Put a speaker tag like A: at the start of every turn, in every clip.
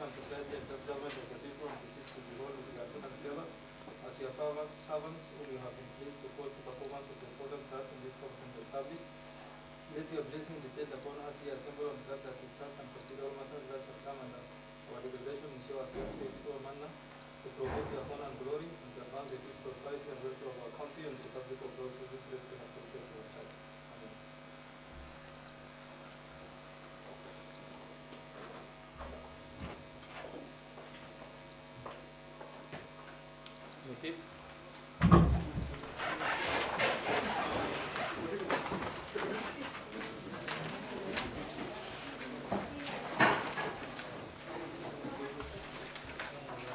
A: and society and just government of the people and to the whole of the Gatun and Tela. As your servants, whom you have been pleased to call to performance of the important task in this competent republic, let your blessing descend upon us here assembled on that we trust and pursue all matters that shall come under our deliberation in show us your faithful manner to promote your honor and glory and to advance the peace, prosperity, and welfare of our country and the public of those who live in the authority of our child. Amen. You sit.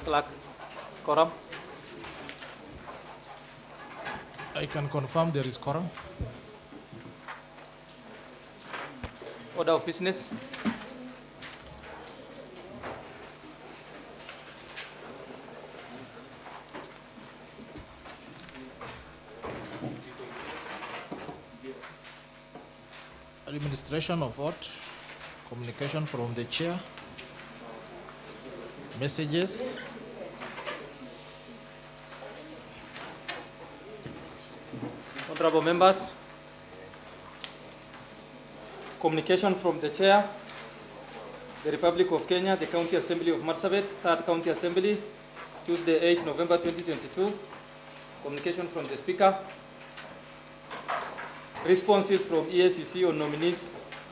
A: Clerk, quorum.
B: I can confirm there is quorum.
A: Order of business.
B: Administration of vote, communication from the chair, messages.
A: Honorable members, communication from the chair, the Republic of Kenya, the County Assembly of Marsabit, 3rd County Assembly, Tuesday, 8 November 2022. Communication from the Speaker. Responses from EACC on nominees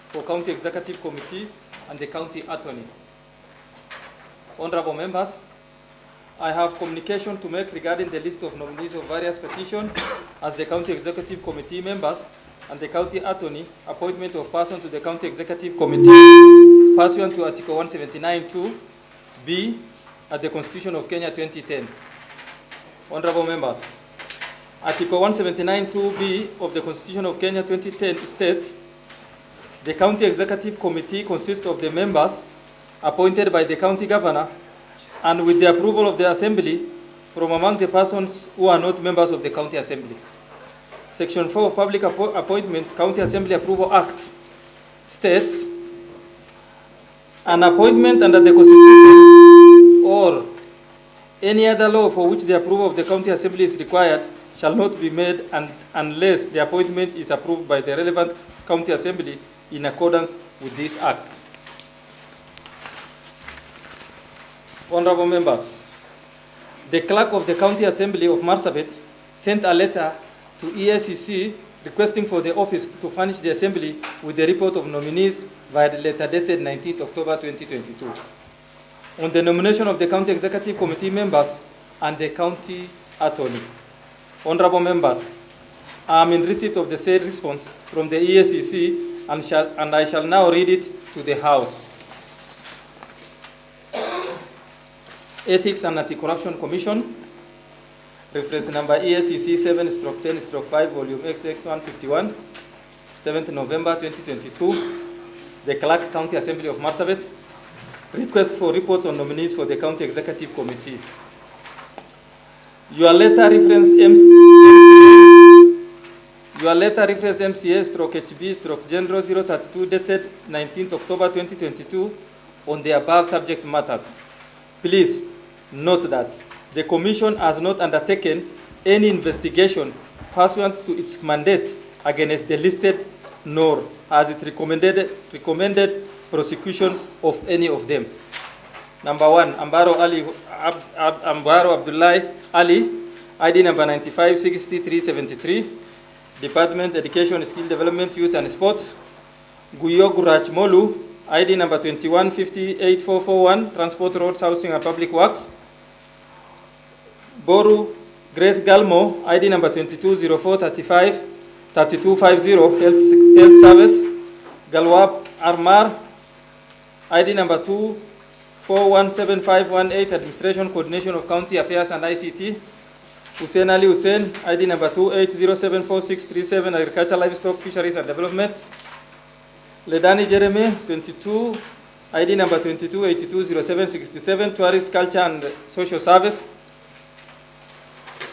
A: for County Executive Committee and the County Attorney. Honorable members, I have communication to make regarding the list of nominees of various petitions as the County Executive Committee members and the County Attorney, appointment of person to the County Executive Committee pursuant to Article 179(2)(b) at the Constitution of Kenya 2010. Honorable members, Article 179(2)(b) of the Constitution of Kenya 2010 states, the County Executive Committee consists of the members appointed by the County Governor and with the approval of the Assembly from among the persons who are not members of the County Assembly. Section 4 of Public Appointments County Assembly Approval Act states, an appointment under the Constitution or any other law for which the approval of the County Assembly is required shall not be made unless the appointment is approved by the relevant County Assembly in accordance with this Act. Honorable members, the Clerk of the County Assembly of Marsabit sent a letter to EACC requesting for the office to furnish the Assembly with the report of nominees via the letter dated 19th October 2022 on the nomination of the County Executive Committee members and the County Attorney. Honorable members, I am in receipt of the said response from the EACC and I shall now read it to the House. Ethics and Anti-Corruption Commission, reference number EACC 7/10/5, volume XX151, 7th November 2022. The Clark County Assembly of Marsabit, request for reports on nominees for the County Executive Committee. Your letter reference MCA/HB/General 032 dated 19th October 2022 on the above subject matters. Please note that the Commission has not undertaken any investigation pursuant to its mandate against the listed, nor has it recommended prosecution of any of them. Number 1, Ambaro Abdullahi Ali, ID number 956373, Department Education, Skill Development, Youth and Sports. Guyo Gurach Molu, ID number 21584441, Transport, Roads, Housing and Public Works. Boru Grace Galmo, ID number 220435, 3250, Health Service. Galwab Armar, ID number 24175118, Administration, Coordination of County Affairs and ICT. Hussein Ali Hussein, ID number 28074637, Agriculture, Livestock, Fisheries and Development. Ledani Jeremy, 22, ID number 22820767, Tourist, Culture and Social Service.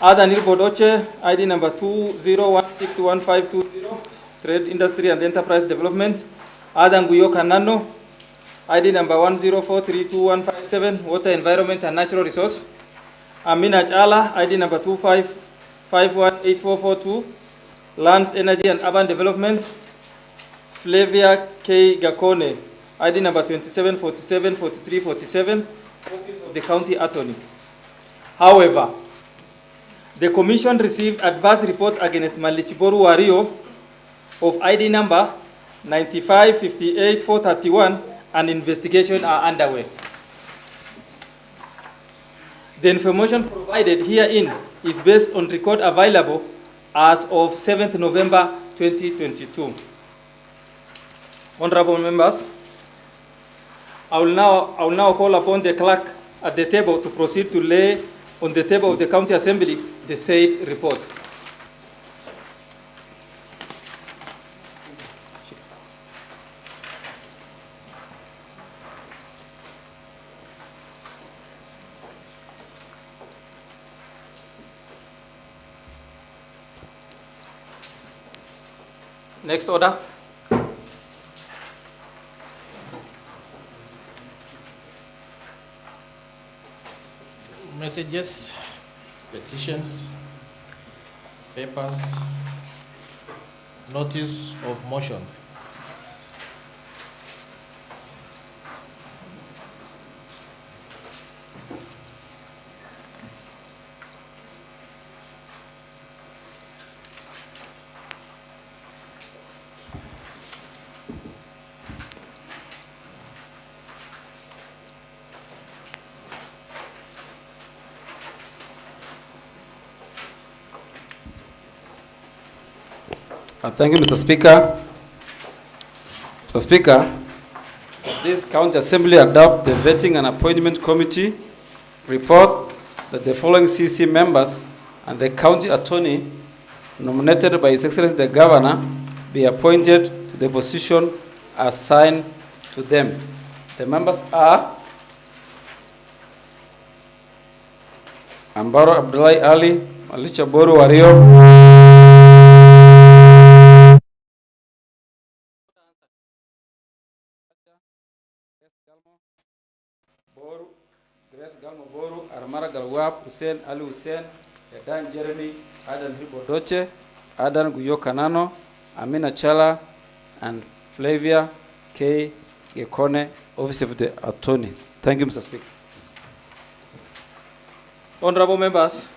A: Adanil Bodoche, ID number 20161520, Trade, Industry and Enterprise Development. Adan Guyo Kanano, ID number 10432157, Water, Environment and Natural Resource. Amina Chala, ID number 25518442, Lands, Energy and Urban Development. Flavia K. Gakone, ID number 27474347, Office of the County Attorney. However, the Commission received adverse report against Malichiboru Wario of ID number 9558431, and investigations are underway. The information provided herein is based on record available as of 7th November 2022. Honorable members, I will now call upon the clerk at the table to proceed to lay on the table of the County Assembly the said report. Next order.
B: Messages, petitions, papers, notice of motion.
C: Thank you, Mr. Speaker. Mr. Speaker, this County Assembly adopt the Vetting and Appointment Committee report that the following CC members and the County Attorney nominated by His Excellency the Governor be appointed to the position assigned to them. The members are Ambaro Abdullahi Ali, Malichiboru Wario, Grace Galmo Boru, Armara Galwab, Hussein Ali Hussein, Edan Jeremy, Adan Ribodoche, Adan Guyo Kanano, Amina Chala, and Flavia K. Gekone, Office of the Attorney. Thank you, Mr. Speaker.
A: Honorable members,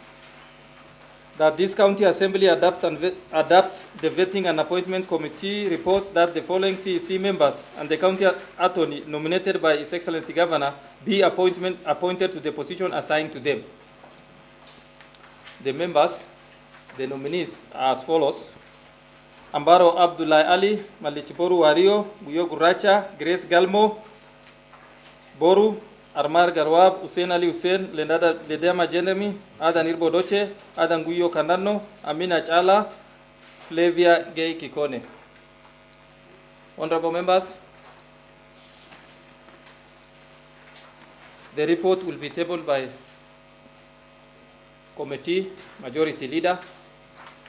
A: that this County Assembly adopts the Vetting and Appointment Committee reports that the following CEC members and the County Attorney nominated by His Excellency Governor be appointed to the position assigned to them. The members, the nominees are as follows: Ambaro Abdullahi Ali, Malichiboru Wario, Guyo Guracha, Grace Galmo Boru, Armar Garwab, Hussein Ali Hussein, Ledema Jeremy, Adan Irbodoche, Adan Guyo Kanano, Amina Chala, Flavia Gay Kikone. Honorable members, the report will be tabled by committee majority leader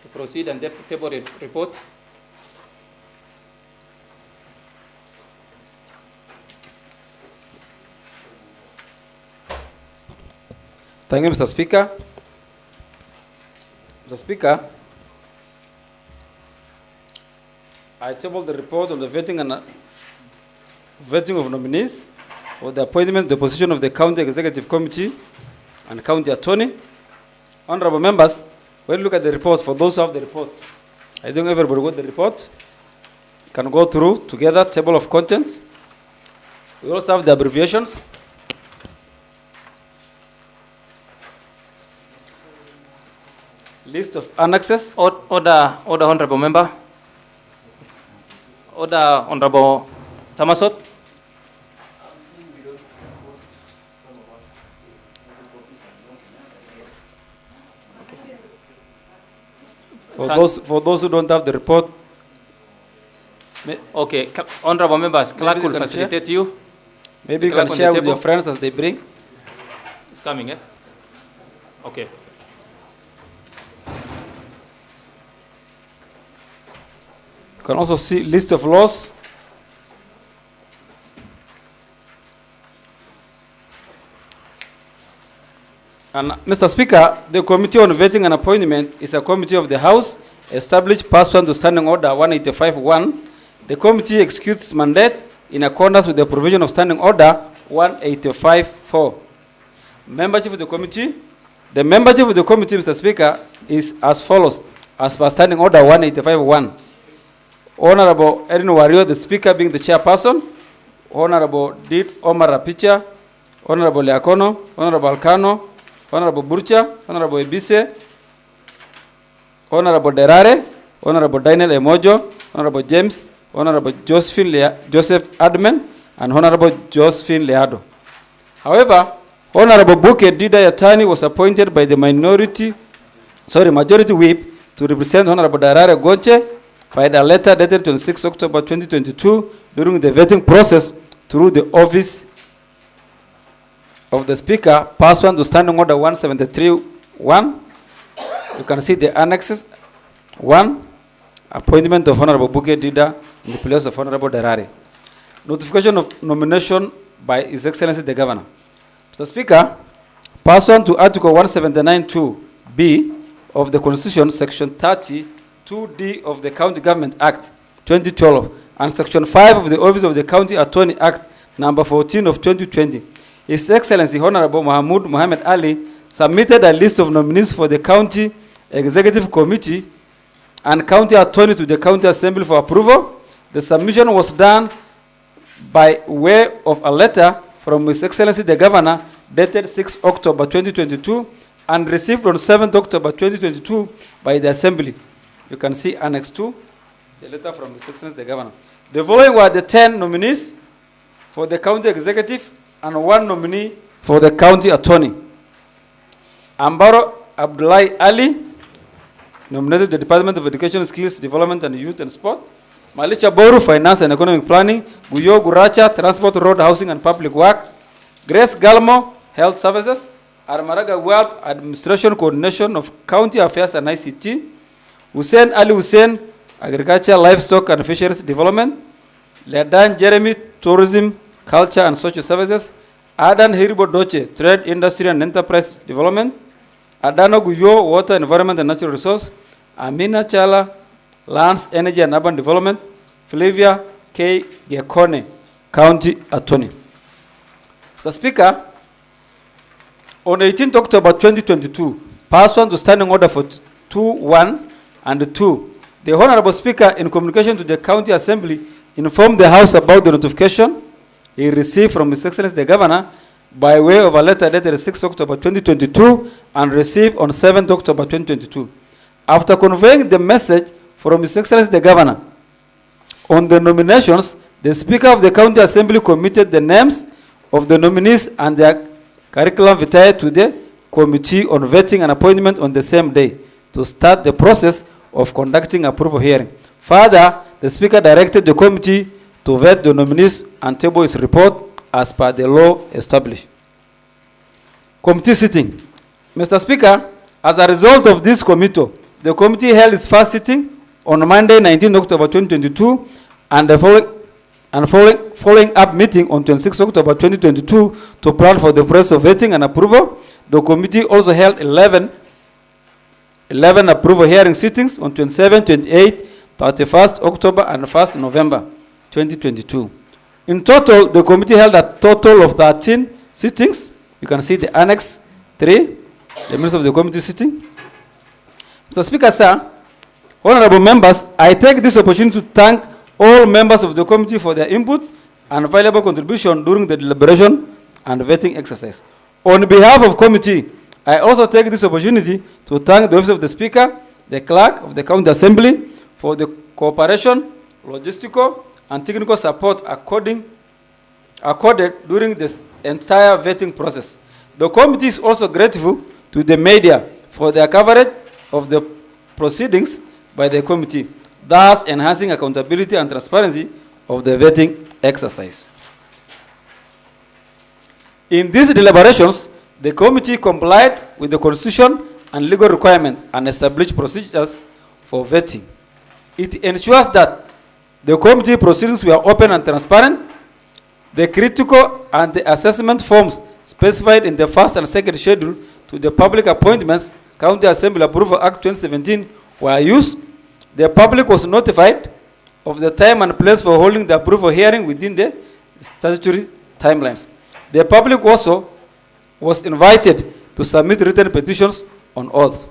A: to proceed and table report.
C: Thank you, Mr. Speaker. Mr. Speaker, I table the report on the vetting of nominees for the appointment to the position of the County Executive Committee and County Attorney. Honorable members, when you look at the report, for those who have the report, I think everybody got the report. Can go through together, table of contents. We also have the abbreviations. List of annexes.
A: Order, honorable member. Order, honorable Tamasot.
C: For those who don't have the report.
A: Okay, honorable members, clerk will facilitate you.
C: Maybe you can share with your friends as they bring.
A: It's coming, eh? Okay.
C: You can also see list of laws. And Mr. Speaker, the Committee on Vetting and Appointment is a committee of the House established pursuant to Standing Order 185-1. The committee executes its mandate in accordance with the provision of Standing Order 185-4. Membership of the committee. The membership of the committee, Mr. Speaker, is as follows, as per Standing Order 185-1. Honorable Erin Wario, the Speaker, being the chairperson. Honorable Dit Omar Rapicha, Honorable Leakono, Honorable Alcano, Honorable Burcha, Honorable Ebise, Honorable Derare, Honorable Daniel Emojo, Honorable James, Honorable Joseph Adman, and Honorable Josephine Leado. However, Honorable Buke Dida Yatani was appointed by the majority whip to represent Honorable Derare Gonche, filed a letter dated 26 October 2022 during the vetting process through the office of the Speaker, pursuant to Standing Order 173-1. You can see the annexes. 1. Appointment of Honorable Buke Dida in the place of Honorable Derare. Notification of nomination by His Excellency the Governor. Mr. Speaker, pursuant to Article 179(2)(b) of the Constitution, Section 30(2)(d) of the County Government Act 2012, and Section 5 of the Office of the County Attorney Act number 14 of 2020, His Excellency Honorable Mahmoud Mohamed Ali submitted a list of nominees for the County Executive Committee and County Attorney to the County Assembly for approval. The submission was done by way of a letter from His Excellency the Governor dated 6 October 2022 and received on 7 October 2022 by the Assembly. You can see Annex 2, the letter from His Excellency the Governor. The following were the 10 nominees for the County Executive and 1 nominee for the County Attorney. Ambaro Abdullahi Ali, nominated the Department of Education, Skills, Development and Youth and Sport. Malisha Boru, Finance and Economic Planning. Guyo Guracha, Transport, Road, Housing and Public Work. Grace Galmo, Health Services. Armaraga Web, Administration Coordination of County Affairs and ICT. Hussein Ali Hussein, Agriculture, Livestock and Fisheries Development. Ledan Jeremy, Tourism, Culture and Social Services. Adan Hiribo Doche, Trade, Industry and Enterprise Development. Adano Guyo, Water, Environment and Natural Resource. Amina Chala, Lands, Energy and Urban Development. Flavia K. Giacone, County Attorney. Mr. Speaker, on 18th October 2022, pursuant to Standing Order for 2.1 and 2, the Honorable Speaker, in communication to the County Assembly, informed the House about the notification he received from His Excellency the Governor by way of a letter dated 6 October 2022 and received on 7 October 2022. After conveying the message from His Excellency the Governor on the nominations, the Speaker of the County Assembly committed the names of the nominees and their curriculum vitae to the Committee on Vetting and Appointment on the same day to start the process of conducting approval hearing. Further, the Speaker directed the committee to vet the nominees and table his report as per the law established. Committee sitting. Mr. Speaker, as a result of this committee, the committee held its first sitting on Monday, 19 October 2022, and the following up meeting on 26 October 2022 to plan for the process of vetting and approval. The committee also held 11 approval hearing sittings on 27, 28, 31st October and 1st November 2022. In total, the committee held a total of 13 sittings. You can see the Annex 3, the minutes of the committee sitting. Mr. Speaker, sir, honorable members, I take this opportunity to thank all members of the committee for their input and valuable contribution during the deliberation and vetting exercise. On behalf of committee, I also take this opportunity to thank the Office of the Speaker, the Clerk of the County Assembly for the cooperation, logistical, and technical support accorded during this entire vetting process. The committee is also grateful to the media for their coverage of the proceedings by the committee, thus enhancing accountability and transparency of the vetting exercise. In these deliberations, the committee complied with the Constitution and legal requirements and established procedures for vetting. It ensures that the committee proceedings were open and transparent. The critical and the assessment forms specified in the first and second schedule to the Public Appointments County Assembly Approval Act 2017 were used, the public was notified of the time and place for holding the approval hearing within the statutory timelines. The public also was invited to submit written petitions on oath.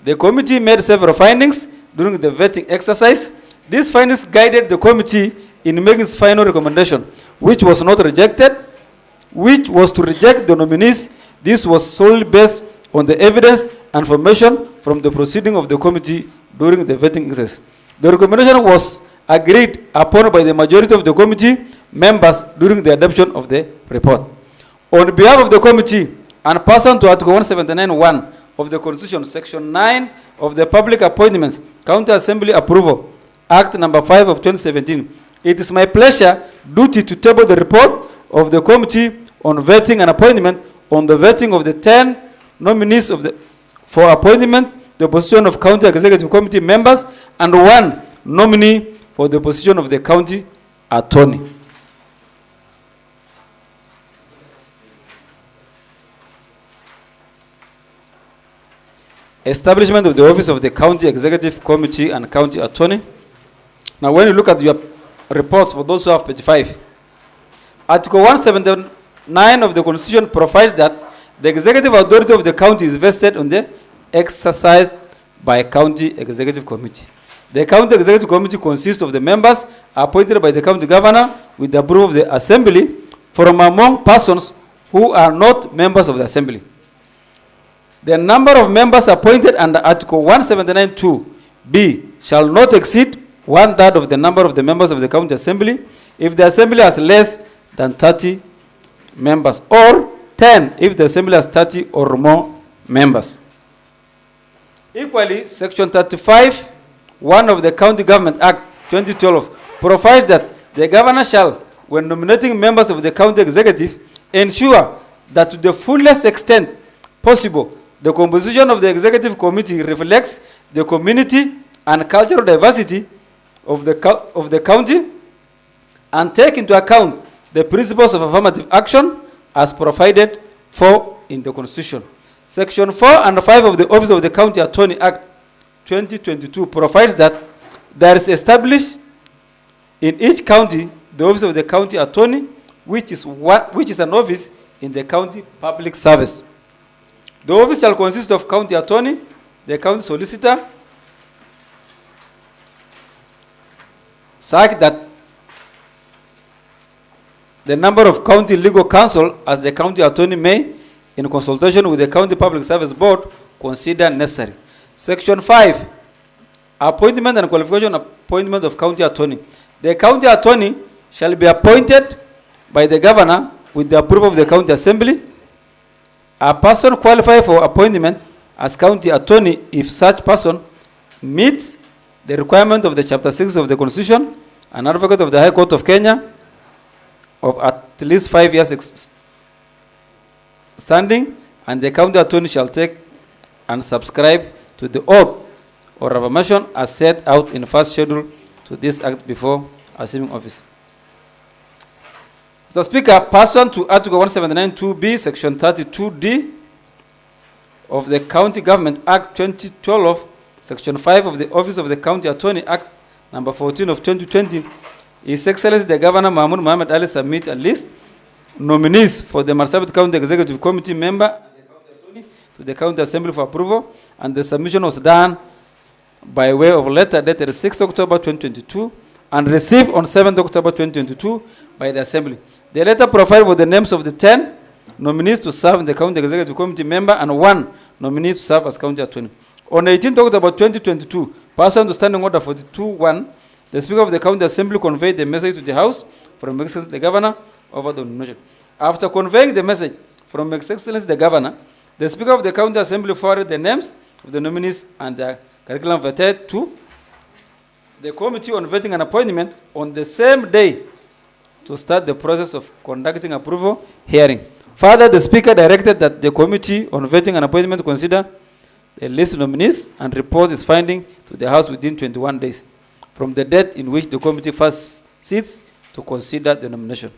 C: The committee made several findings during the vetting exercise. These findings guided the committee in making its final recommendation, which was not rejected, which was to reject the nominees. This was solely based on the evidence and information from the proceeding of the committee during the vetting exercise. The recommendation was agreed upon by the majority of the committee members during the adoption of the report. On behalf of the committee and pursuant to Article 179(1) of the Constitution, Section 9 of the Public Appointments County Assembly Approval Act Number 5 of 2017, it is my duty to table the report of the Committee on Vetting and Appointment on the vetting of the 10 nominees for appointment to the position of County Executive Committee members and 1 nominee for the position of the County Attorney. Establishment of the office of the County Executive Committee and County Attorney. Now, when you look at your reports, for those who have page 5, Article 179 of the Constitution provides that the executive authority of the county is vested on the exercised by County Executive Committee. The County Executive Committee consists of the members appointed by the county governor with the approval of the Assembly from among persons who are not members of the Assembly. The number of members appointed under Article 179(2)(b) shall not exceed 1/3 of the number of the members of the County Assembly if the Assembly has less than 30 members, or 10 if the Assembly has 30 or more members. Equally, Section 35(1) of the County Government Act 2012 provides that the governor shall, when nominating members of the county executive, ensure that to the fullest extent possible, the composition of the executive committee reflects the community and cultural diversity of the county and take into account the principles of affirmative action as provided for in the Constitution. Section 4 and 5 of the Office of the County Attorney Act 2022 provides that there is established in each county the Office of the County Attorney, which is an office in the county public service. The office shall consist of county attorney, the county solicitor, such that the number of county legal counsel as the county attorney may, in consultation with the county public service board, consider necessary. Section 5, appointment and qualification appointment of county attorney. The county attorney shall be appointed by the governor with the approval of the county assembly. A person qualified for appointment as county attorney if such person meets the requirement of the Chapter 6 of the Constitution, an advocate of the High Court of Kenya of at least 5 years standing, and the county attorney shall take and subscribe to the oath or affirmation as set out in first schedule to this act before assuming office. Mr. Speaker, pursuant to Article 179(2)(b), Section 32(d) of the County Government Act 2012, Section 5 of the Office of the County Attorney Act Number 14 of 2020, His Excellency the Governor Mahmoud Mohamed Ali submit a list nominees for the Marsabit County Executive Committee member to the County Assembly for approval, and the submission was done by way of letter dated 6 October 2022 and received on 7 October 2022 by the Assembly. The letter provided for the names of the 10 nominees to serve in the County Executive Committee member and 1 nominee to serve as County Attorney. On 18 October 2022, pursuant to Standing Order 42(1), the Speaker of the County Assembly conveyed the message to the House from His Excellency the Governor over the nomination. After conveying the message from His Excellency the Governor, the Speaker of the County Assembly forwarded the names of the nominees and their curriculum vitae to the Committee on Vetting and Appointment on the same day to start the process of conducting approval hearing. Further, the Speaker directed that the Committee on Vetting and Appointment consider the list of nominees and report its finding to the House within 21 days from the date in which the committee first sits to consider the nomination.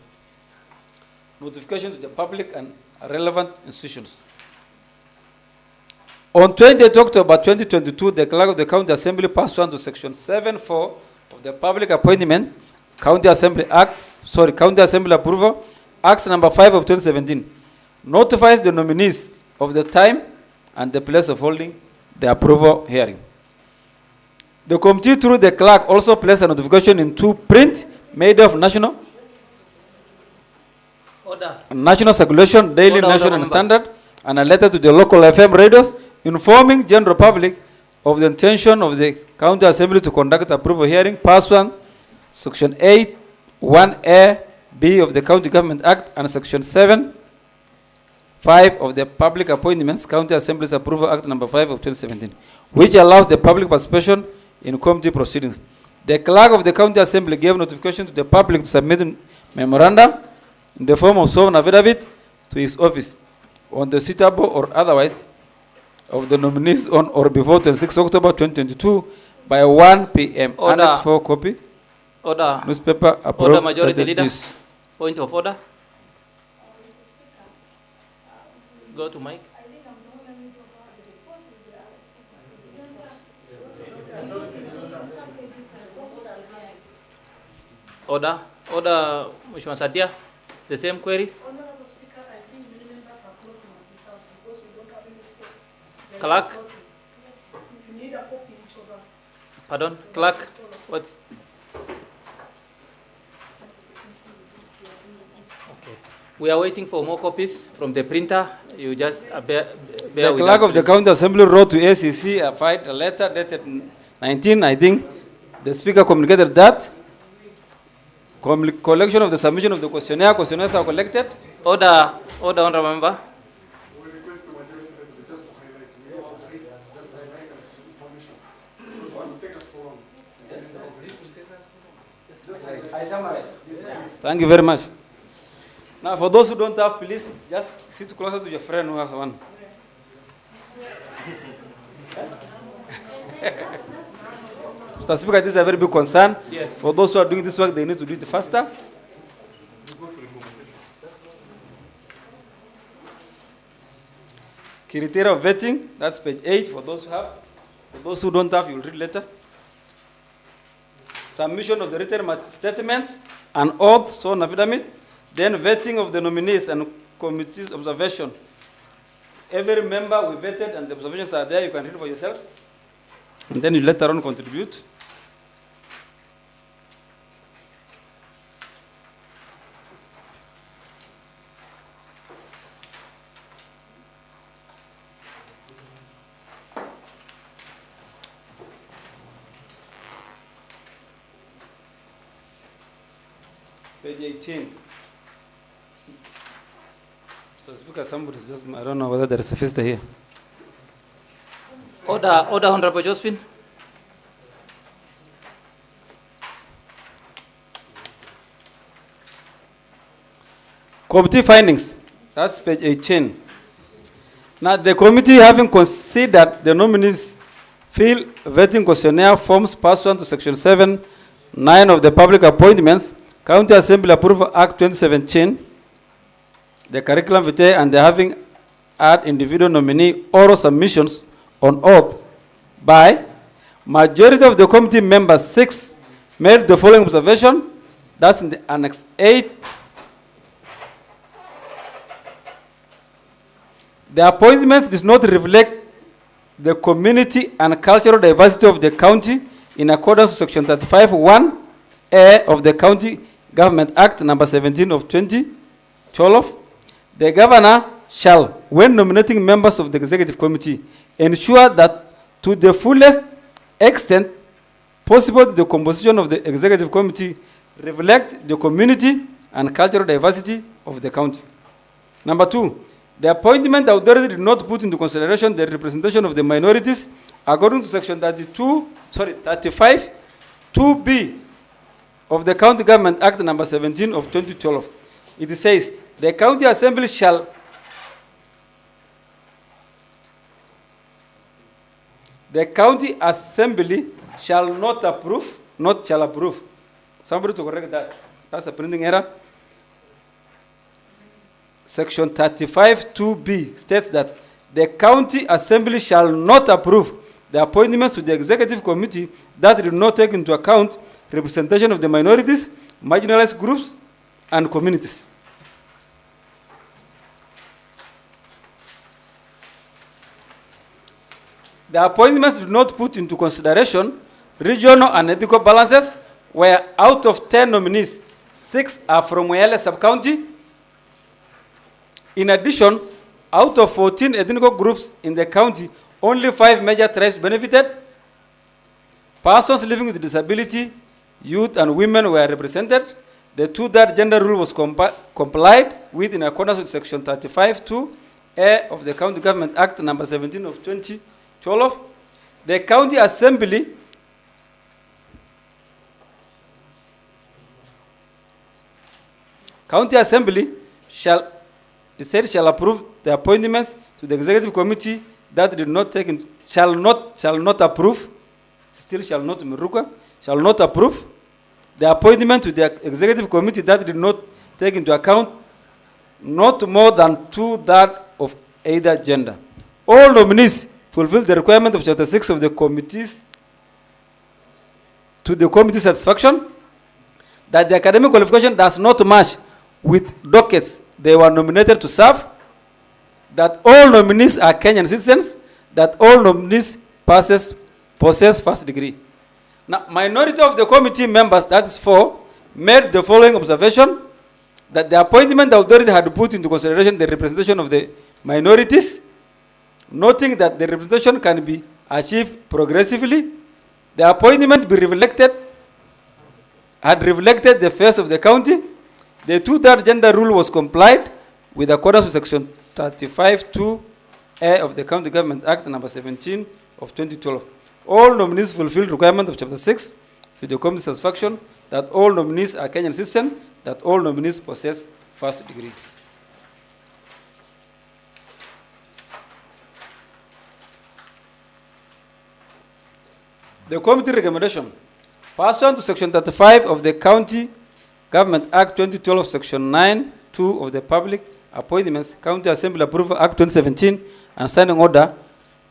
C: Notification to the public and relevant institutions. On 20th October 2022, the clerk of the County Assembly passed on to section 7.4 of the Public Appointment County Assembly Approval Acts number 5 of 2017, notifies the nominees of the time and the place of holding the approval hearing. The committee, through the clerk, also placed a notification in 2 print made of national circulation, daily,
A: Order,
C: national, and
A: members.
C: standard, and a letter to the local FM radios informing general public of the intention of the County Assembly to conduct approval hearing pursuant Section 8, 1A, B of the County Government Act and Section 7, 5 of the Public Appointments County Assembly's Approval Act number 5 of 2017, which allows the public participation in committee proceedings. The clerk of the County Assembly gave notification to the public to submit a memorandum in the form of sworn affidavit to his office on the suitable or otherwise of the nominees on or before 26 October 2022 by 1 p.m.
A: Order.
C: Annex 4 copy.
A: Order.
C: Newspaper approved.
A: Order, Majority
C: dated
A: Leader.
C: this.
A: Point of order. Go to Mike. Order. Order, Mheshimiwa Sadia. The same query.
D: Honorable Speaker, I think many members have floating on this house because we don't have any report. They are
A: Clerk.
D: just floating. We need a copy each of us.
A: Pardon, clerk. What? Okay. We are waiting for more copies from the printer. You just bear
C: The
A: with
C: clerk
A: us,
C: of the
A: please.
C: County Assembly wrote to ACC, filed a letter dated 19, I think. The speaker communicated that. Collection of the submission of the questionnaire. Questionnaires are collected.
A: Order, order, honorable member.
E: We request the majority leader just to highlight, we all agree, just highlight that information. It will take us too long.
C: I summarize. Thank you very much. Now, for those who don't have, please just sit closer to your friend who has one. Mr. Speaker, this is a very big concern.
A: Yes.
C: For those who are doing this work, they need to do it faster. Criteria of vetting, that's page 8 for those who have. For those who don't have, you will read later. Submission of the written statements and oath, sworn affidavit. Then vetting of the nominees and committee's observation. Every member we vetted and the observations are there. You can read for yourself. And then you later on contribute. Page 18. Mr. Speaker, somebody's just, I don't know whether there is a visitor here.
A: Order, order, Honorable Josephine.
C: Committee findings, that's page 18. Now, the committee, having considered the nominees' field vetting questionnaire forms pursuant to Section 7, 9 of the Public Appointments, County Assembly Approval Act 2017, the curriculum vitae, and the having had individual nominee oral submissions on oath by majority of the committee members, 6, made the following observation. That's in the Annex 8. The appointments does not reflect the community and cultural diversity of the county in accordance with Section 35(1)(a) of the County Government Act number 17 of 2012. The governor shall, when nominating members of the executive committee, ensure that to the fullest extent possible the composition of the executive committee reflect the community and cultural diversity of the county. Number 2, the appointment authority did not put into consideration the representation of the minorities according to Section 35, 2B of the County Government Act number 17 of 2012. It says, the County Assembly shall not approve, not shall approve. Somebody to correct that. That's a printing error. Section 35 2B states that the county assembly shall not approve the appointments to the executive committee that do not take into account representation of the minorities, marginalized groups, and communities. The appointments do not put into consideration regional and ethical balances, where out of 10 nominees, 6 are from Moyale sub-county. In addition, out of 14 ethnic groups in the county, only 5 major tribes benefited. Persons living with disability, youth, and women were represented. The two-third gender rule was complied with in accordance with Section 35(2)(a) of the County Government Act number 17 of 2012. The County Assembly shall approve the appointments to the executive committee that did not take in, shall not approve the appointment to the executive committee that did not take into account not more than 2/3 of either gender. All nominees fulfill the requirement of Chapter 6 of the committees to the committee's satisfaction, that the academic qualification does not match with dockets they were nominated to serve, that all nominees are Kenyan citizens, that all nominees possess first degree. Now, minority of the committee members, that is 4, made the following observation: that the appointment authority had put into consideration the representation of the minorities, noting that the representation can be achieved progressively. The appointment had reflected the face of the county. The two-third gender rule was complied with accordance to Section 35(2)(a) of the County Government Act number 17 of 2012. All nominees fulfill requirement of Chapter 6 to the committee's satisfaction, that all nominees are Kenyan citizens, that all nominees possess first degree. The committee recommendation. Pursuant to Section 35 of the County Government Act 2012, Section 9(2) of the Public Appointments, County Assembly Approval Act 2017, and Standing Order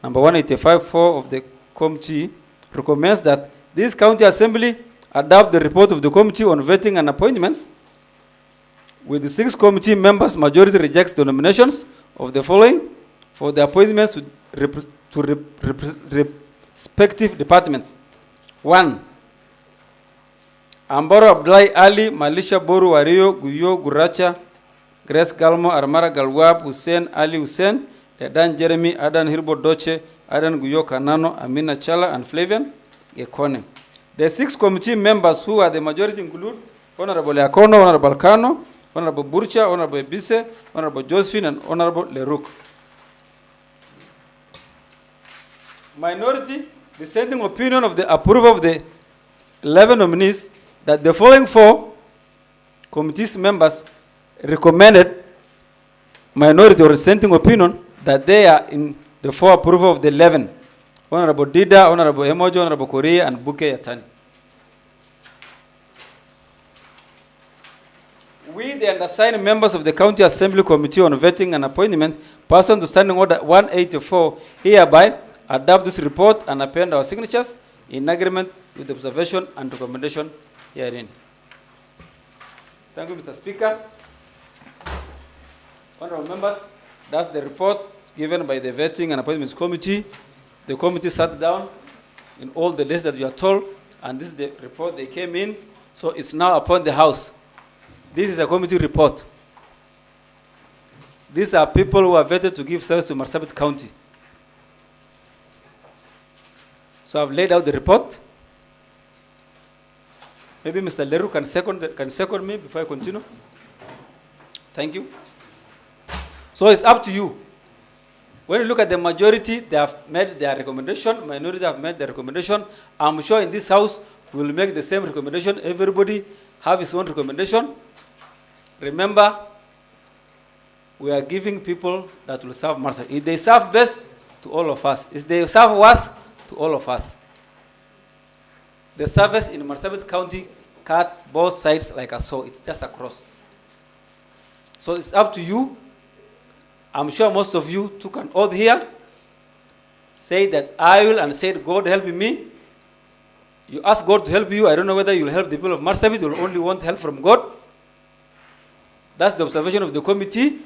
C: number 185(4) of the committee recommends that this County Assembly adopt the report of the Committee on Vetting and Appointments. With the 6 committee members, majority rejects the nominations of the following for the appointments to respective departments. 1. Ambaro Abdullahi Ali, Malisha Boru, Wario, Guyo, Guracha, Grace Galmo, Armara Galwab, Hussein, Ali Hussein, Ledan Jeremy, Adan Hirbo Doche, Adan Guyo Kanano, Amina Chala, and Flavian Gekone. The 6 committee members who are the majority include Honorable Yakono, Honorable Kano, Honorable Burcha, Honorable Bise, Honorable Josephine, and Honorable Leruk. Minority, dissenting opinion of the approval of the 11 nominees, that the following 4 committees members recommended minority or dissenting opinion that they are in the 4 approval of the 11. Honorable Dida, Honorable Emojo, Honorable Korea, and Buke Yatani. We, the undersigned members of the County Assembly Committee on Vetting and Appointment, pursuant to Standing Order 184, hereby adopt this report and append our signatures in agreement with the observation and recommendation herein. Thank you, Mr. Speaker. Honorable members, that's the report given by the Vetting and Appointments Committee. The committee sat down in all the lists that you are told, and this is the report they came in, so it's now upon the House. This is a committee report. These are people who are vetted to give service to Marsabit County. So I've laid out the report. Maybe Mr. Leru can second me before I continue. Thank you. So it's up to you. When you look at the majority, they have made their recommendation. Minority have made their recommendation. I'm sure in this House we will make the same recommendation. Everybody have his own recommendation. Remember, we are giving people that will serve Marsabit. If they serve best, to all of us. If they serve worse, to all of us. The service in Marsabit County cut both sides like a saw. It's just across. So it's up to you. I'm sure most of you took an oath here. Say that I will, and said, God help me. You ask God to help you. I don't know whether you'll help the people of Marsabit or only want help from God. That's the observation of the committee.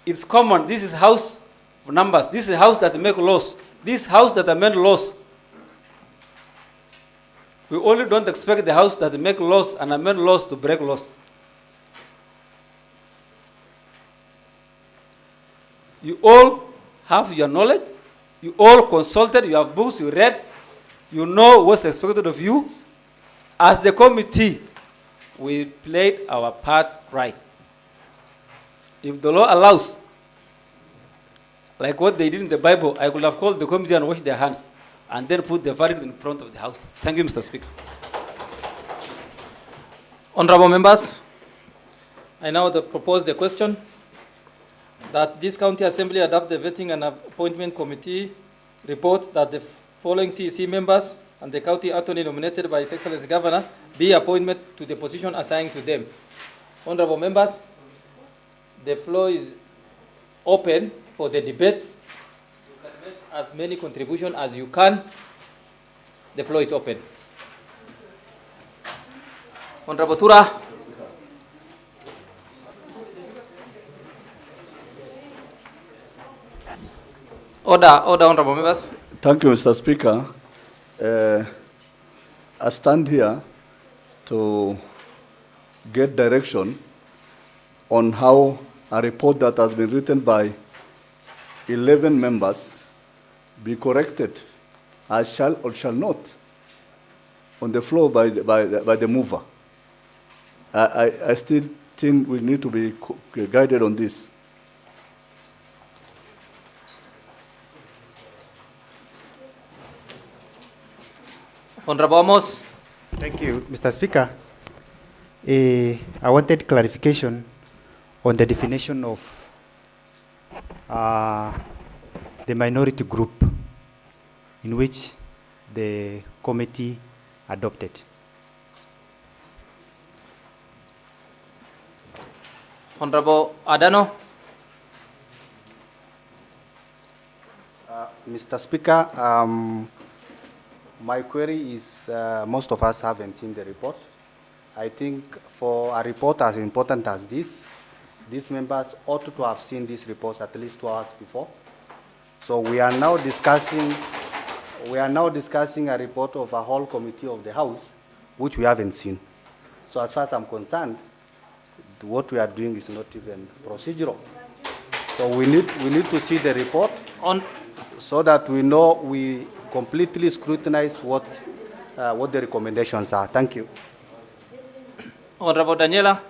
C: It's common. This is house of numbers. This is a house that make laws. This house that amend laws. We only don't expect the house that make laws and amend laws to break laws. You all have your knowledge. You all consulted. You have books. You read. You know what's expected of you. As the committee, we played our part right. If the law allows, like what they did in the Bible, I could have called the committee and washed their hands and then put the verdict in front of the House. Thank you, Mr. Speaker.
A: Honorable members, I now propose the question that this County Assembly adopt the Vetting and Appointment Committee report that the following CEC members and the County Attorney nominated by His Excellency Governor be appointed to the position assigned to them. Honorable members, the floor is open for the debate. You can make as many contributions as you can. The floor is open. Honorable Tura. Order, honorable members.
F: Thank you, Mr. Speaker. I stand here to get direction on how a report that has been written by 11 members be corrected as shall or shall not on the floor by the mover. I still think we need to be guided on this.
A: Honorable Amos.
G: Thank you, Mr. Speaker. I wanted clarification on the definition of the minority group in which the committee adopted.
A: Honorable Adano.
H: Mr. Speaker, my query is most of us haven't seen the report. I think for a report as important as this, these members ought to have seen this report at least 2 hours before. So we are now discussing a report of a whole committee of the House, which we haven't seen. So as far as I'm concerned, what we are doing is not even procedural. So we need to see the report so that we know we completely scrutinize what the recommendations are. Thank you.
A: Honorable Daniela.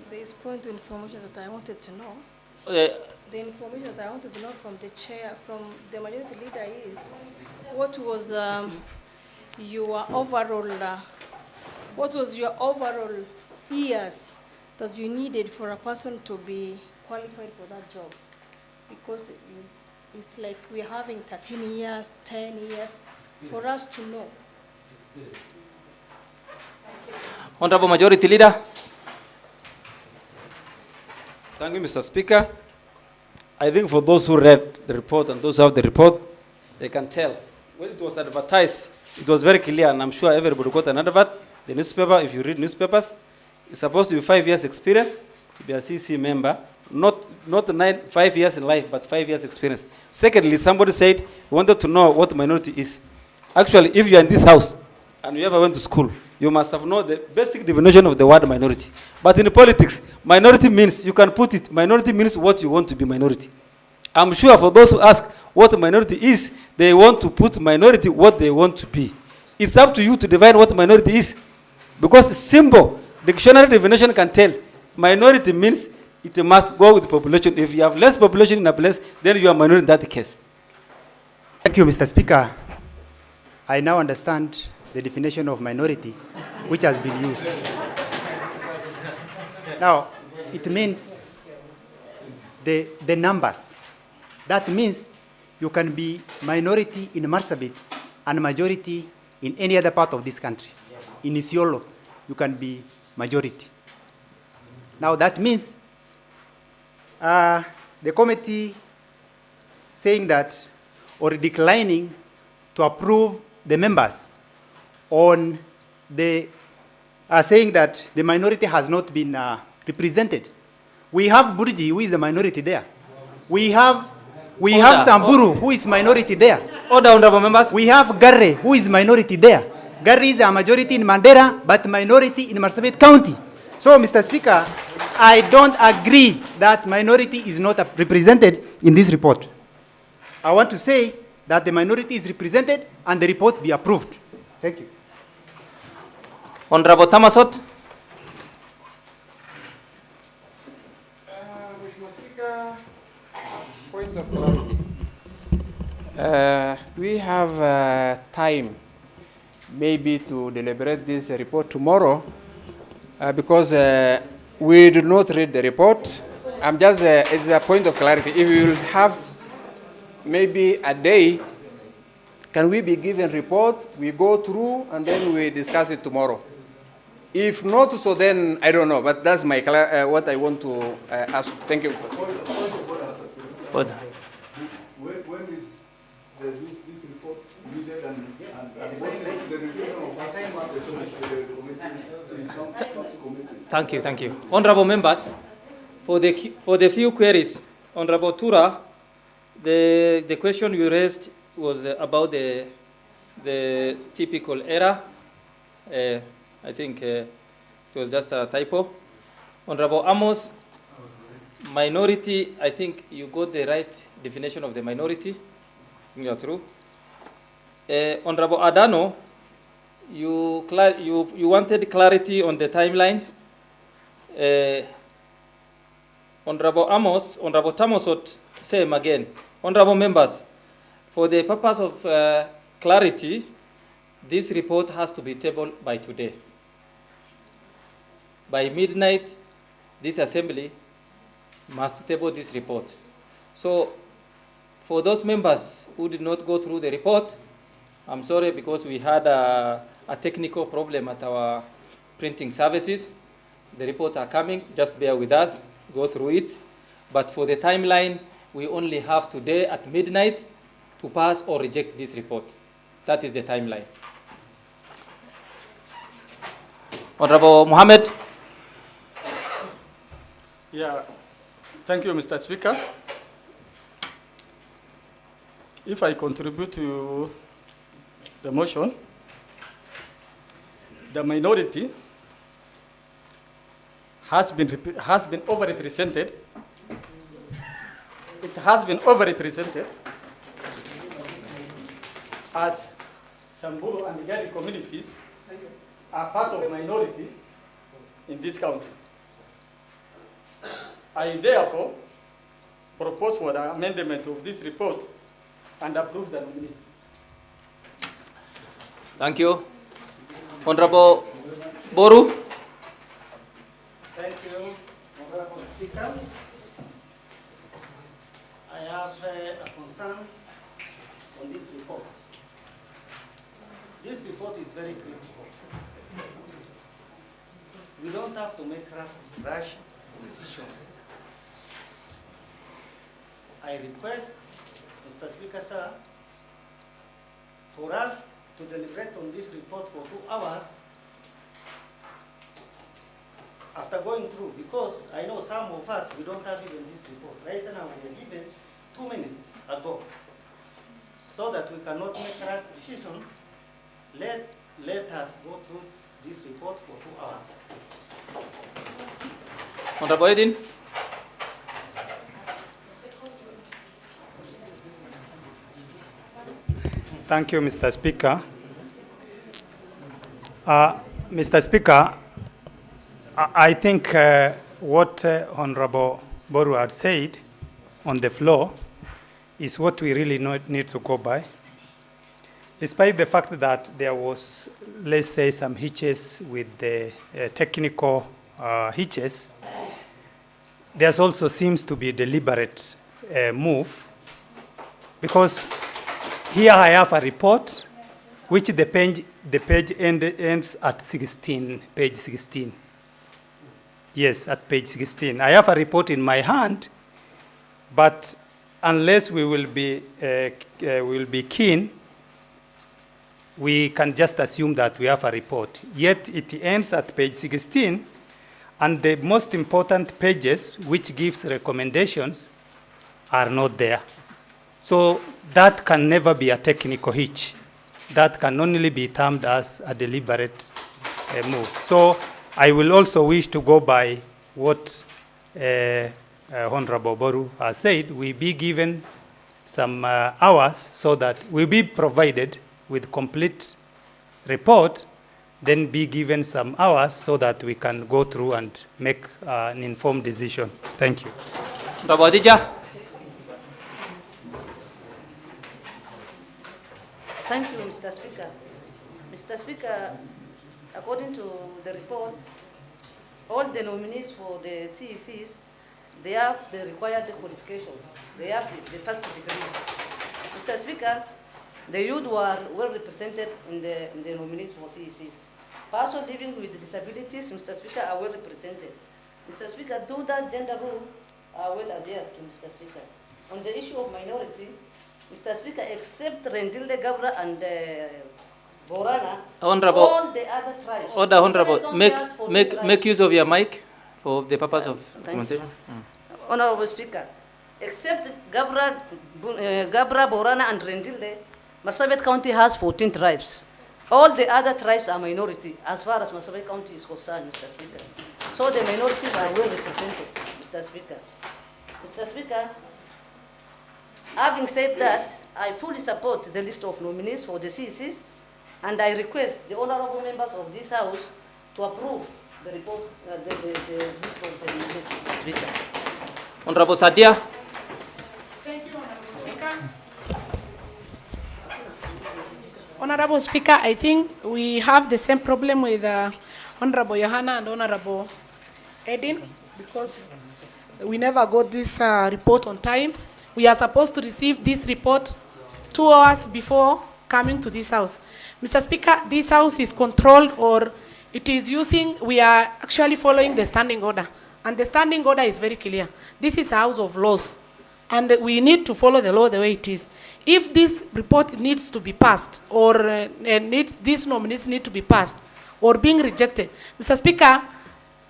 D: There is point of information that I wanted to know. The information that I wanted to know from the chair, from the majority leader is, what was your overall years that you needed for a person to be qualified for that job? Because it's like we're having 13 years, 10 years, for us to know.
A: Honorable Majority Leader.
C: Thank you, Mr. Speaker. I think for those who read the report and those who have the report, they can tell. When it was advertised, it was very clear, and I'm sure everybody got an advert. The newspaper, if you read newspapers, it's supposed to be 5 years experience to be a CC member, not 5 years in life, but 5 years experience. Secondly, somebody said he wanted to know what minority is. Actually, if you are in this house and you ever went to school, you must have known the basic definition of the word minority. But in politics, minority means, you can put it, minority means what you want to be minority. I'm sure for those who ask what minority is, they want to put minority what they want to be. It's up to you to define what minority is. Because simple, dictionary definition can tell, minority means it must go with the population. If you have less population in a place, then you are minority in that case.
G: Thank you, Mr. Speaker. I now understand the definition of minority, which has been used. Now, it means the numbers. That means you can be minority in Marsabit and majority in any other part of this country. In Isiolo, you can be majority. Now that means the committee saying that or declining to approve the members on the saying that the minority has not been represented. We have Burji, who is a minority there. We have Samburu, who is minority there.
A: Order, honorable members.
G: We have Garre, who is minority there. Garre is a majority in Mandera, but minority in Marsabit County. So, Mr. Speaker, I don't agree that minority is not represented in this report. I want to say that the minority is represented and the report be approved. Thank you.
A: Honorable Tamasot.
I: Mr. Speaker, point of clarity. We have time maybe to deliberate this report tomorrow because we did not read the report. I'm just, it's a point of clarity. If we will have maybe a day, can we be given report, we go through, and then we discuss it tomorrow? If not, so then I don't know, but that's my what I want to ask. Thank you.
F: When is this report needed and when the revision of
A: Thank you. Honorable members, for the few queries, Honorable Tura, the question you raised was about the typical error. I think it was just a typo. Honorable Amos, minority, I think you got the right definition of the minority. I think you are true. Honorable Adano, you wanted clarity on the timelines. Honorable Amos, Honorable Tamosot, same again. Honorable members, for the purpose of clarity, this report has to be tabled by today. By midnight, this assembly must table this report. So, for those members who did not go through the report, I'm sorry because we had a technical problem at our printing services. The reports are coming, just bear with us, go through it. But for the timeline, we only have today at midnight to pass or reject this report. That is the timeline. Honorable Mohammed.
J: Yeah, thank you, Mr. Speaker. If I contribute to the motion, the minority has been overrepresented. It has been overrepresented as Samburu and Gari communities are part of minority in this county. I therefore propose for the amendment of this report and approve the nomination.
A: Thank you. Honorable Boru.
K: Thank you, Honorable Speaker. I have a concern on this report. This report is very critical. We don't have to make rash decisions. I request, Mr. Speaker, sir, for us to deliberate on this report for 2 hours after going through, because I know some of us, we don't have even this report. Right now, we are given 2 minutes ago, so that we cannot make rash decision. Let us go through this report for 2 hours.
A: Honorable Edin.
G: Thank you, Mr. Speaker. Mr. Speaker, I think what Honorable Boru had said on the floor is what we really need to go by. Despite the fact that there was, let's say, some hitches with the technical hitches, there also seems to be a deliberate move, because here I have a report which the page ends at page 16. Yes, at page 16. I have a report in my hand, but unless we will be keen, we can just assume that we have a report. Yet it ends at page 16, and the most important pages, which gives recommendations, are not there. So that can never be a technical hitch. That can only be termed as a deliberate move. So I will also wish to go by what Honorable Boru has said. We be given some hours so that we be provided with complete report, then be given some hours so that we can go through and make an informed decision. Thank you.
A: Honorable Adija.
L: Thank you, Mr. Speaker. Mr. Speaker, according to the report, all the nominees for the CECs, they have the required qualification. They have the first degrees. Mr. Speaker, the youth were well represented in the nominees for CECs. Persons living with disabilities, Mr. Speaker, are well represented. Mr. Speaker, do that gender rule are well adhered to, Mr. Speaker. On the issue of minority, Mr. Speaker, except Rendile Gabra and Borana,
A: Honorable,
L: all the other tribes.
A: Order, Honorable, make use of your mic for the purpose of conversation.
L: Honorable Speaker, except Gabra, Borana, and Rendile, Marsabit County has 14 tribes. All the other tribes are minority as far as Marsabit County is concerned, Mr. Speaker. So the minorities are well represented, Mr. Speaker. Mr. Speaker, having said that, I fully support the list of nominees for the CECs, and I request the honorable members of this House to approve the report, the list of the nominees, Mr. Speaker.
A: Honorable Sadia.
M: Thank you, Honorable Speaker. Honorable Speaker, I think we have the same problem with Honorable Johanna and Honorable Edin, because we never got this report on time. We are supposed to receive this report 2 hours before coming to this House. Mr. Speaker, this House is controlled, or it is we are actually following the standing order. And the standing order is very clear. This is a House of laws, and we need to follow the law the way it is. If this report needs to be passed, or these nominees need to be passed, or being rejected, Mr. Speaker,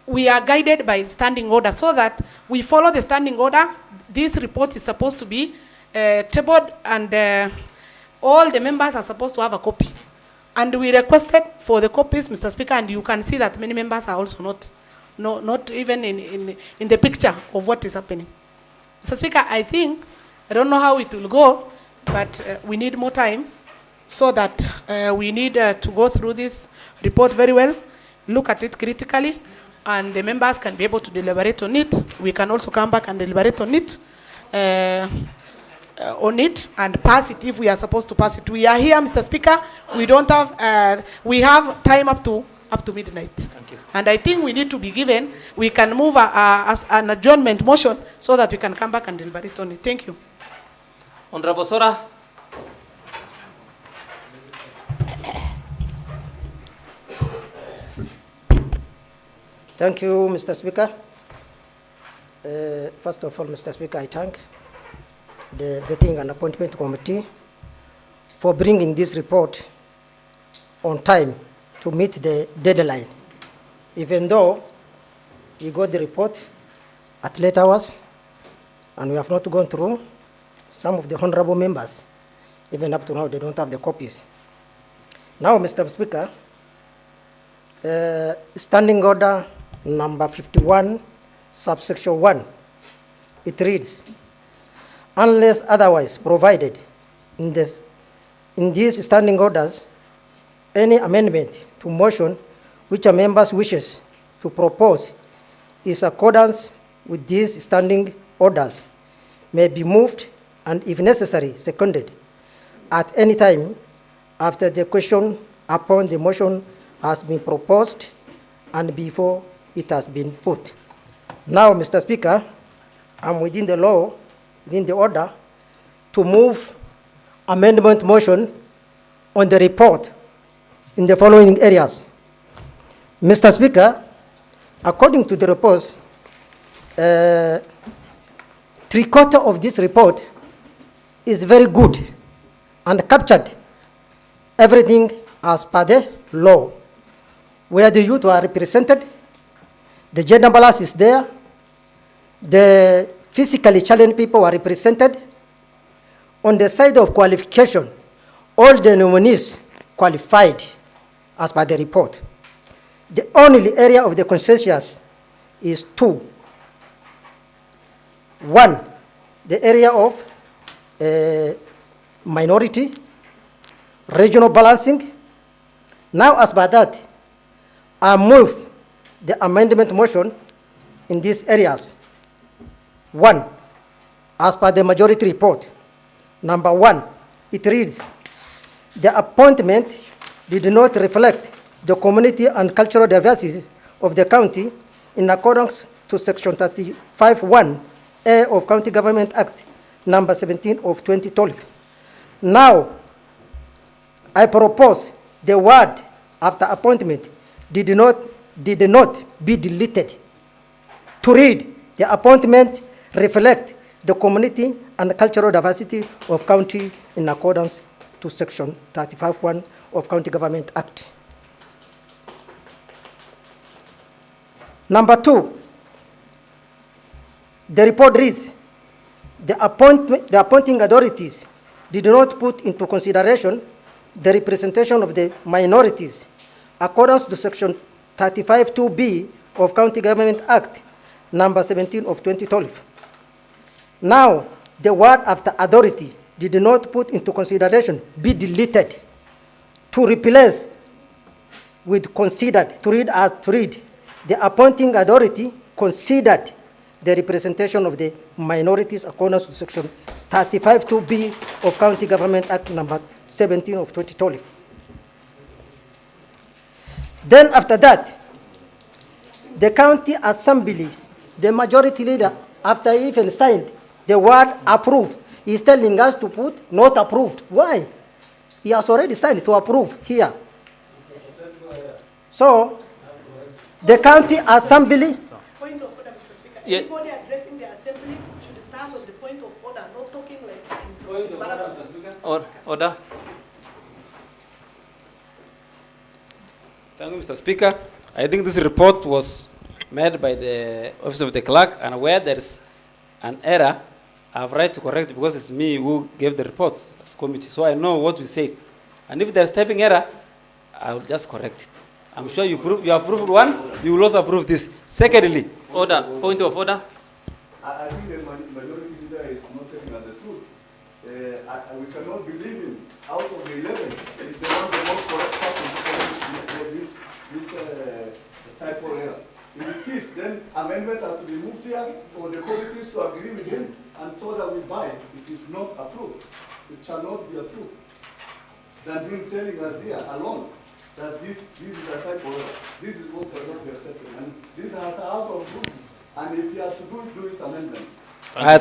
M: we are guided by standing order, so that we follow the standing order. This report is supposed to be tabled, and all the members are supposed to have a copy. And we requested for the copies, Mr. Speaker, and you can see that many members are also not even in the picture of what is happening. Mr. Speaker, I don't know how it will go, but we need more time, so that we need to go through this report very well, look at it critically, and the members can be able to deliberate on it. We can also come back and deliberate on it, and pass it if we are supposed to pass it. We are here, Mr. Speaker. We don't have, we have time up to midnight.
A: Thank you.
M: And I think we need to be given, we can move as an adjournment motion so that we can come back and deliberate on it. Thank you.
A: Honorable Sora.
N: Thank you, Mr. Speaker. First of all, Mr. Speaker, I thank the Vetting and Appointment Committee for bringing this report on time to meet the deadline. Even though we got the report at late hours, and we have not gone through, some of the honorable members, even up to now, they don't have the copies. Now, Mr. Speaker, Standing Order number 51, subsection 1, it reads, unless otherwise provided in these standing orders, any amendment to motion which a member wishes to propose is accordance with these standing orders may be moved and, if necessary, seconded at any time after the question upon the motion has been proposed and before it has been put. Now, Mr. Speaker, I'm within the law, within the order, to move amendment motion on the report in the following areas. Mr. Speaker, According to the report, 3/4 of this report is very good and captured everything as per the law, where the youth are represented, the gender balance is there, the physically challenged people are represented. On the side of qualification, all the nominees qualified as per the report. The only area of the consensus is two. One, the area of minority, regional balancing. Now, as by that, I move the amendment motion in these areas. One, as per the majority report. Number one, it reads, the appointment did not reflect the community and cultural diversity of the county in accordance to Section 35(1)(a) of County Government Act number 17 of 2012. Now, I propose the word after appointment did not be deleted to read the appointment reflect the community and cultural diversity of county in accordance to Section 35(1) of County Government Act. Number two, the report reads, the appointing authorities did not put into consideration the representation of the minorities according to Section 35(2)(b) of County Government Act number 17 of 2012. Now, the word after authority did not put into consideration be deleted to replace with considered, to read the appointing authority considered the representation of the minorities according to Section 35(2)(b) of County Government Act number 17 of 2012. Then after that, the county assembly, the majority leader, after he even signed the word approved, is telling us to put not approved. Why? He has already signed to approve here. So, the county assembly.
M: Point of order, Mr. Speaker.
A: Yeah.
M: Anybody addressing the assembly should start with the point of order, not talking like.
A: Order.
C: Thank you, Mr. Speaker. I think this report was made by the Office of the Clerk, and where there's an error, I have right to correct it because it's me who gave the reports as committee. So I know what we say. And if there's typing error, I will just correct it. I'm sure you approved one, you will also approve this. Secondly,
A: order. Point of order.
F: I think the majority leader is not telling us the truth. We cannot believe him. Out of the 11, is the one the most correct person to correct this typo error. If it is, then amendment has to be moved here for the committees to agree with him and so that we buy. It is not approved. It shall not be approved. Than him telling us here alone that this is a typo error. This is what cannot be accepted. And this has a house of rules. And if he has to do it amendment.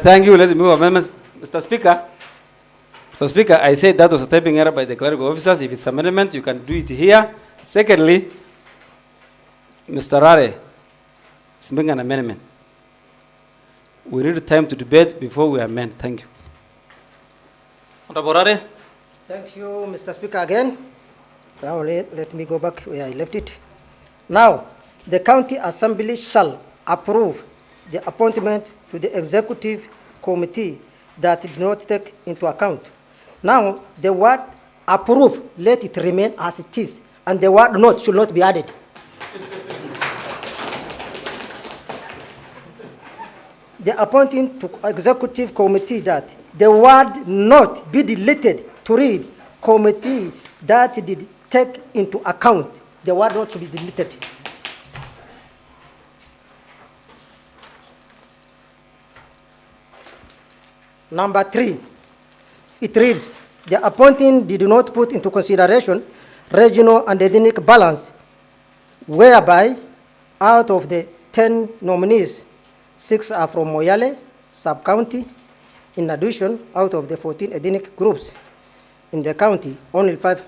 C: thank you. Let me move amendments. Mr. Speaker, I said that was a typing error by the clerical officers. If it's amendment, you can do it here. Secondly, Mr. Rare is making an amendment. We need time to debate before we amend. Thank you.
A: Honorable Rare.
N: Thank you, Mr. Speaker, again. Now let me go back where I left it. Now, the county assembly shall approve the appointment to the executive committee that did not take into account. Now, the word approve, let it remain as it is, and the word not should not be added. The appointing to executive committee that the word not be deleted to read committee that did take into account. The word not to be deleted. Number 3, it reads, the appointing did not put into consideration regional and ethnic balance, whereby out of the 10 nominees, 6 are from Moyale sub-county. In addition, out of the 14 ethnic groups in the county, only 5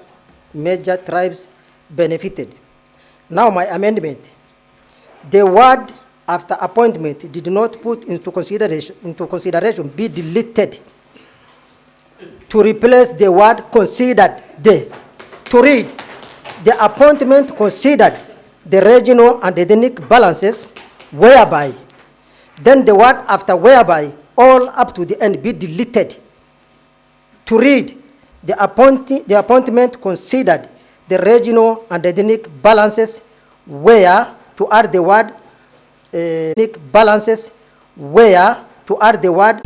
N: major tribes benefited. Now my amendment, the word after appointment did not put into consideration be deleted to replace the word considered there. To read, the appointment considered the regional and ethnic balances whereby, then the word after whereby all up to the end be deleted. To read, the appointment considered the regional and ethnic balances where to add the word ethnic balances where to add the word